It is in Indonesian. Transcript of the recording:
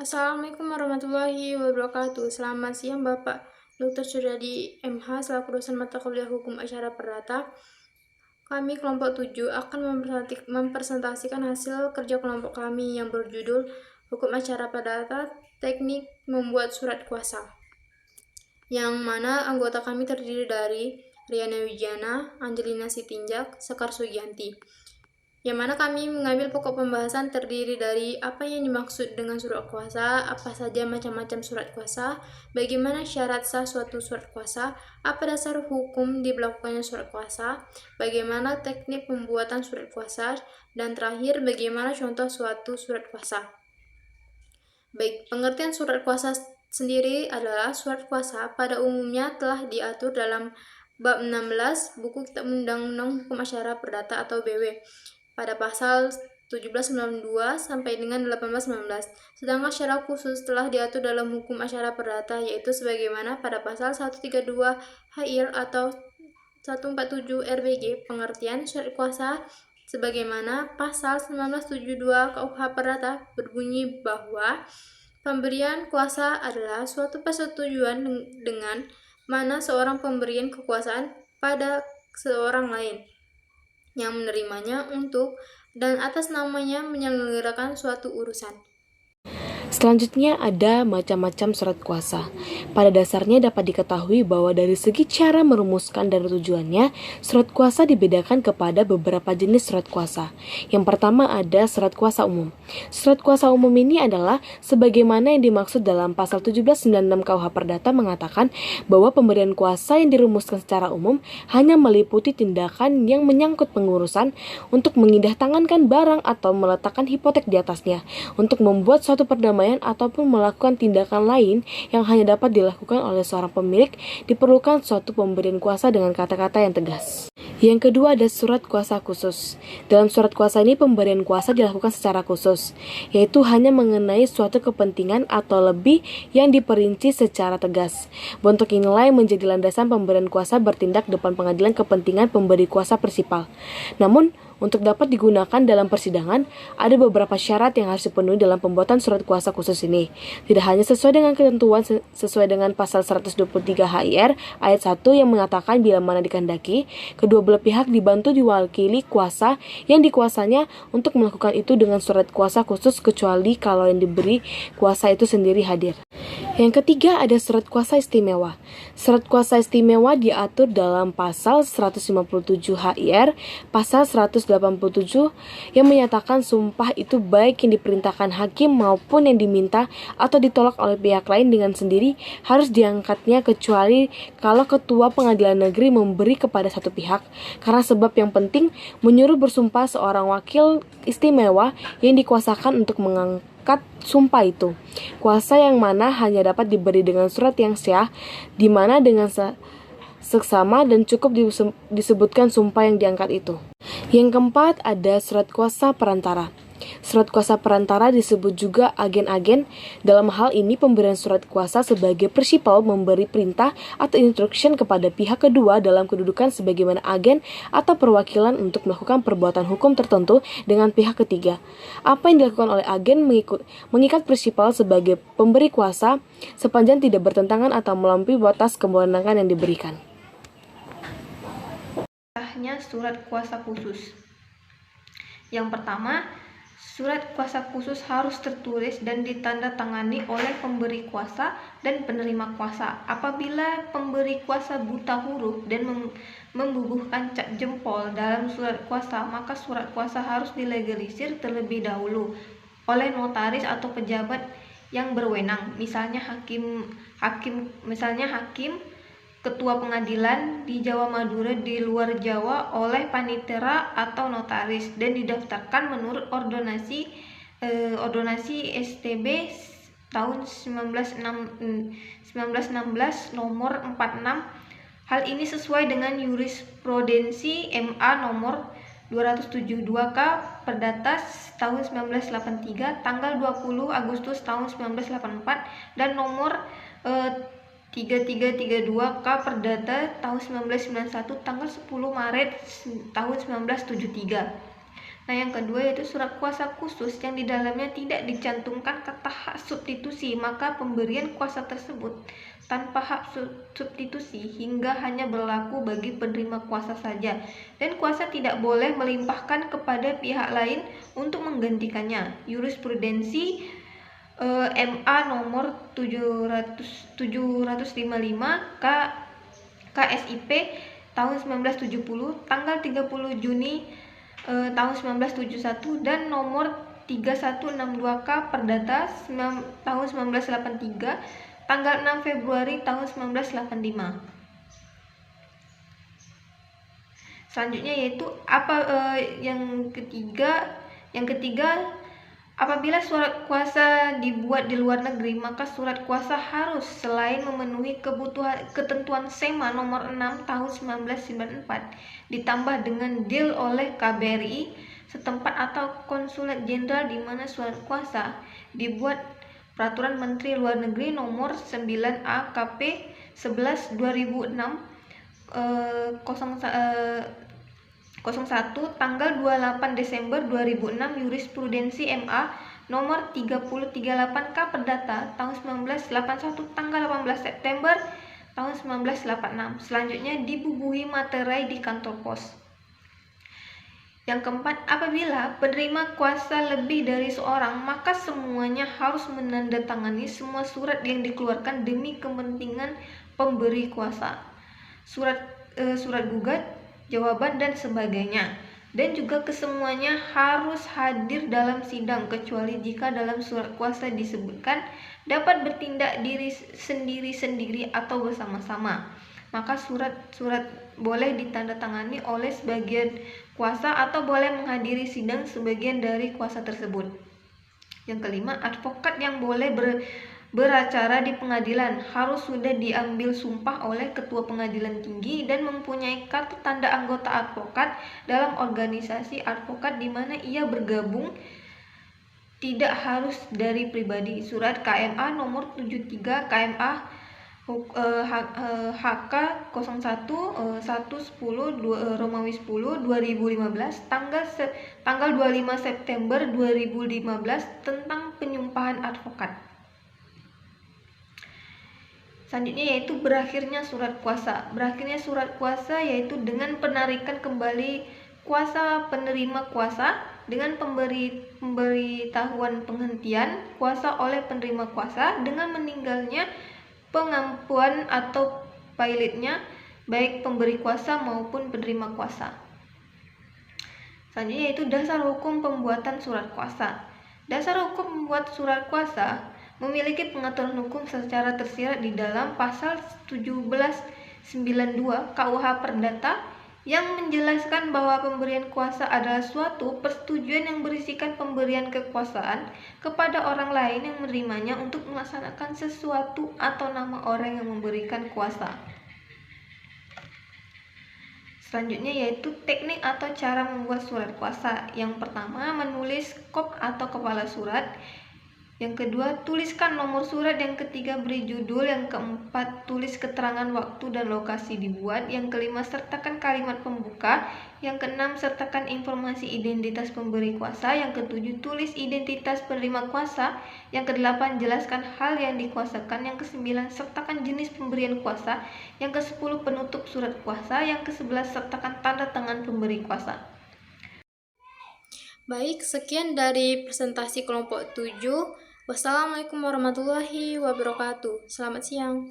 Assalamualaikum warahmatullahi wabarakatuh. Selamat siang Bapak Dr. Suryadi MH selaku dosen mata kuliah Hukum Acara Perdata. Kami kelompok 7 akan mempresentasikan hasil kerja kelompok kami yang berjudul Hukum Acara Perdata, Teknik Membuat Surat Kuasa. Yang mana anggota kami terdiri dari Riana Wijana, Angelina Sitinjak, Sekar Sugianti. Yang mana kami mengambil pokok pembahasan terdiri dari apa yang dimaksud dengan surat kuasa, apa saja macam-macam surat kuasa, bagaimana syarat sah suatu surat kuasa, apa dasar hukum diberlakukannya surat kuasa, bagaimana teknik pembuatan surat kuasa, dan terakhir bagaimana contoh suatu surat kuasa. Baik, pengertian surat kuasa sendiri adalah surat kuasa pada umumnya telah diatur dalam bab 16 buku Kitab Undang-Undang Hukum Acara Perdata atau BW pada pasal 1792 sampai dengan 1819. Sedangkan secara khusus telah diatur dalam Hukum Acara Perdata yaitu sebagaimana pada pasal 132 HIR atau 147 RBG. Pengertian surat kuasa sebagaimana pasal 1972 KUH Perdata berbunyi bahwa pemberian kuasa adalah suatu persetujuan dengan mana seorang pemberian kekuasaan pada seorang lain yang menerimanya untuk dan atas namanya menyelenggarakan suatu urusan. Selanjutnya ada macam-macam surat kuasa. Pada dasarnya dapat diketahui bahwa dari segi cara merumuskan dan tujuannya, surat kuasa dibedakan kepada beberapa jenis surat kuasa. Yang pertama ada surat kuasa umum. Surat kuasa umum ini adalah sebagaimana yang dimaksud dalam pasal 1796 KUH Perdata mengatakan bahwa pemberian kuasa yang dirumuskan secara umum hanya meliputi tindakan yang menyangkut pengurusan untuk mengindah-tangankan barang atau meletakkan hipotek di atasnya, untuk membuat suatu perdamaian ataupun melakukan tindakan lain yang hanya dapat dilakukan oleh seorang pemilik, diperlukan suatu pemberian kuasa dengan kata-kata yang tegas. Yang kedua ada surat kuasa khusus. Dalam surat kuasa ini pemberian kuasa dilakukan secara khusus, yaitu hanya mengenai suatu kepentingan atau lebih yang diperinci secara tegas. Bentuk inilah yang menjadi landasan pemberian kuasa bertindak depan pengadilan kepentingan pemberi kuasa prinsipal. Namun, untuk dapat digunakan dalam persidangan, ada beberapa syarat yang harus dipenuhi dalam pembuatan surat kuasa khusus ini. Tidak hanya sesuai dengan ketentuan sesuai dengan pasal 123 HIR ayat 1 yang mengatakan bila mana dikehendaki, kedua belah pihak dibantu diwakili kuasa yang dikuasanya untuk melakukan itu dengan surat kuasa khusus kecuali kalau yang diberi kuasa itu sendiri hadir. Yang ketiga ada surat kuasa istimewa. Surat kuasa istimewa diatur dalam pasal 157 HIR, pasal 187 yang menyatakan sumpah itu baik yang diperintahkan hakim maupun yang diminta atau ditolak oleh pihak lain dengan sendiri harus diangkatnya kecuali kalau ketua pengadilan negeri memberi kepada satu pihak karena sebab yang penting menyuruh bersumpah seorang wakil istimewa yang dikuasakan untuk mengangkat sumpah itu. Kuasa yang mana hanya dapat diberi dengan surat yang sah, di mana dengan seksama dan cukup disebutkan sumpah yang diangkat itu. Yang keempat ada surat kuasa perantara. Surat kuasa perantara disebut juga agen-agen. Dalam hal ini pemberian surat kuasa sebagai prinsipal memberi perintah atau instruction kepada pihak kedua dalam kedudukan sebagaimana agen atau perwakilan untuk melakukan perbuatan hukum tertentu dengan pihak ketiga. Apa yang dilakukan oleh agen mengikat prinsipal sebagai pemberi kuasa sepanjang tidak bertentangan atau melampaui batas kewenangan yang diberikan. Surat kuasa khusus. Yang pertama, surat kuasa khusus harus tertulis dan ditandatangani oleh pemberi kuasa dan penerima kuasa. Apabila pemberi kuasa buta huruf dan membubuhkan cap jempol dalam surat kuasa, maka surat kuasa harus dilegalisir terlebih dahulu oleh notaris atau pejabat yang berwenang, misalnya hakim, ketua pengadilan di Jawa Madura di luar Jawa oleh panitera atau notaris dan didaftarkan menurut ordonasi STB tahun 1916 nomor 46. Hal ini sesuai dengan jurisprudensi MA nomor 272K Perdata tahun 1983 tanggal 20 Agustus tahun 1984 dan nomor 3332K Perdata tahun 1991 tanggal 10 Maret tahun 1973. Nah, yang kedua yaitu surat kuasa khusus yang di dalamnya tidak dicantumkan kata hak substitusi, maka pemberian kuasa tersebut tanpa hak substitusi hingga hanya berlaku bagi penerima kuasa saja, dan kuasa tidak boleh melimpahkan kepada pihak lain untuk menggantikannya. Jurisprudensi MA nomor 755 KSIP tahun 1970 tanggal 30 Juni tahun 1971 dan nomor 3162 Perdata tahun 1983 tanggal 6 Februari tahun 1985. Selanjutnya yaitu yang ketiga, apabila surat kuasa dibuat di luar negeri, maka surat kuasa harus selain memenuhi ketentuan SEMA nomor 6 tahun 1994 ditambah dengan deal oleh KBRI setempat atau konsulat jenderal di mana surat kuasa dibuat Peraturan Menteri Luar Negeri nomor 9 AKP 11 2006 01 tanggal 28 Desember 2006 jurisprudensi MA nomor 3038 K Perdata tahun 1981 tanggal 18 September tahun 1986. Selanjutnya dibubuhi materai di kantor pos. Yang keempat, apabila penerima kuasa lebih dari seorang, maka semuanya harus menandatangani semua surat yang dikeluarkan demi kepentingan pemberi kuasa. Surat gugat, jawaban, dan sebagainya. Dan juga kesemuanya harus hadir dalam sidang, kecuali jika dalam surat kuasa disebutkan dapat bertindak diri sendiri-sendiri atau bersama-sama. Maka surat boleh ditandatangani oleh sebagian kuasa atau boleh menghadiri sidang sebagian dari kuasa tersebut. Yang kelima, advokat yang boleh beracara di pengadilan harus sudah diambil sumpah oleh ketua pengadilan tinggi dan mempunyai kartu tanda anggota advokat dalam organisasi advokat di mana ia bergabung, tidak harus dari pribadi. Surat KMA nomor 73 KMA HK 01 110 Romawi 10 2015 tanggal 25 September 2015 tentang penyumpahan advokat. Selanjutnya yaitu berakhirnya surat kuasa. Berakhirnya surat kuasa yaitu dengan penarikan kembali kuasa penerima kuasa dengan pemberitahuan penghentian kuasa oleh penerima kuasa dengan meninggalnya pengampuan atau pilotnya baik pemberi kuasa maupun penerima kuasa. Selanjutnya yaitu dasar hukum pembuatan surat kuasa. Dasar hukum membuat surat kuasa memiliki pengaturan hukum secara tersirat di dalam pasal 1792 KUH Perdata yang menjelaskan bahwa pemberian kuasa adalah suatu persetujuan yang berisikan pemberian kekuasaan kepada orang lain yang menerimanya untuk melaksanakan sesuatu atau nama orang yang memberikan kuasa. Selanjutnya yaitu teknik atau cara membuat surat kuasa. Yang pertama, menulis kop atau kepala surat. Yang kedua, tuliskan nomor surat. Yang ketiga, beri judul. Yang keempat, tulis keterangan waktu dan lokasi dibuat. Yang kelima, sertakan kalimat pembuka. Yang keenam, sertakan informasi identitas pemberi kuasa. Yang ketujuh, tulis identitas penerima kuasa. Yang kedelapan, jelaskan hal yang dikuasakan. Yang kesembilan, sertakan jenis pemberian kuasa. Yang kesepuluh, penutup surat kuasa. Yang kesebelas, sertakan tanda tangan pemberi kuasa. Baik, sekian dari presentasi kelompok 7. Wassalamualaikum warahmatullahi wabarakatuh. Selamat siang.